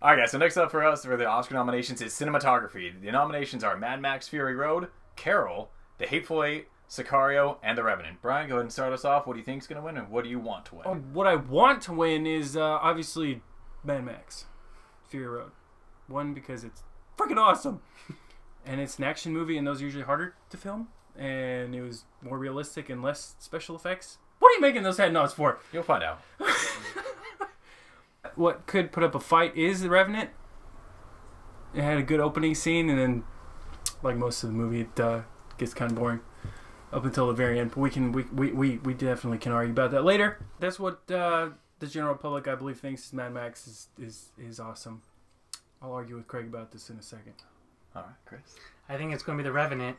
Alright guys, so next up for us for the Oscar nominations is cinematography. The nominations are Mad Max Fury Road, Carol, The Hateful Eight, Sicario, and The Revenant. Brian, go ahead and start us off. What do you think is going to win, and what do you want to win? What I want to win is obviously Mad Max Fury Road. One, because it's freaking awesome. And it's an action movie, and those are usually harder to film. And it was more realistic and less special effects. What are you making those head nods for? You'll find out. What could put up a fight is The Revenant. It had a good opening scene, and then, like most of the movie, it gets kind of boring up until the very end. But we definitely can argue about that later. That's what the general public, I believe, thinks Mad Max is awesome. I'll argue with Craig about this in a second. All right, Chris. I think it's going to be The Revenant.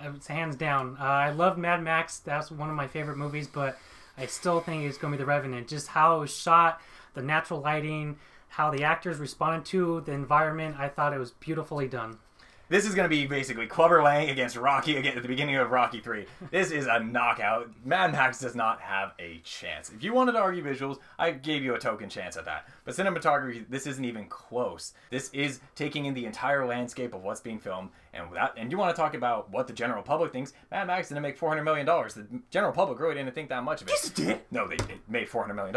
It's hands down. I love Mad Max. That's one of my favorite movies, but I still think it's going to be The Revenant. Just how it was shot, the natural lighting, how the actors responded to the environment. I thought it was beautifully done. This is going to be basically Clubber Lang against Rocky again at the beginning of Rocky 3. This is a knockout. Mad Max does not have a chance. If you wanted to argue visuals, I gave you a token chance at that. But cinematography, this isn't even close. This is taking in the entire landscape of what's being filmed. And you want to talk about what the general public thinks. Mad Max didn't make $400 million. The general public really didn't think that much of it. Yes, it did. No, it made $400 million.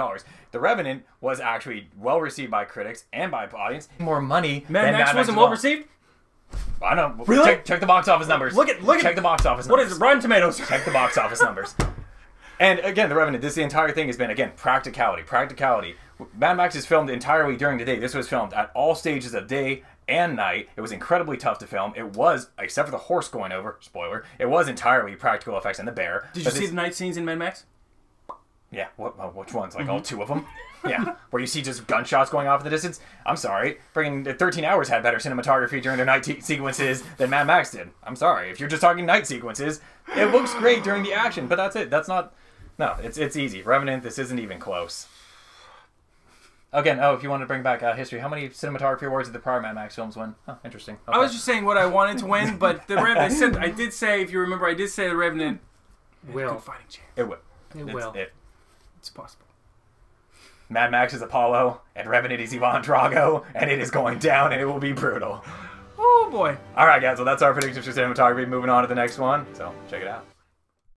The Revenant was actually well received by critics and by audience. More money Mad than Max wasn't well received? I don't know. Really? Check the box office numbers. Check the box office numbers. What is it? Rotten Tomatoes. Check the box office numbers. And again, The Revenant, the entire thing has been, again, practicality. Practicality. Mad Max is filmed entirely during the day. This was filmed at all stages of day and night. It was incredibly tough to film. It was, except for the horse going over, spoiler, it was entirely practical effects and the bear. Did you see the night scenes in Mad Max? Yeah, which ones? Like all two of them? Yeah, where you see just gunshots going off in the distance. I'm sorry, friggin' 13 Hours had better cinematography during their night sequences than Mad Max did. I'm sorry, if you're just talking night sequences, it looks great during the action, but that's it. That's not. No, it's easy. Revenant, this isn't even close. Again, if you want to bring back history, how many cinematography awards did the prior Mad Max films win? Oh, interesting. Okay. I was just saying what I wanted to win, but the Revenant. I did say, if you remember, I did say The Revenant Will. had a good fighting chance. It will. It will. It's possible. Mad Max is Apollo, and Revenant is Ivan Drago, and it is going down, and it will be brutal. Oh boy. All right, guys, well, that's our predictions for cinematography. Moving on to the next one, so check it out.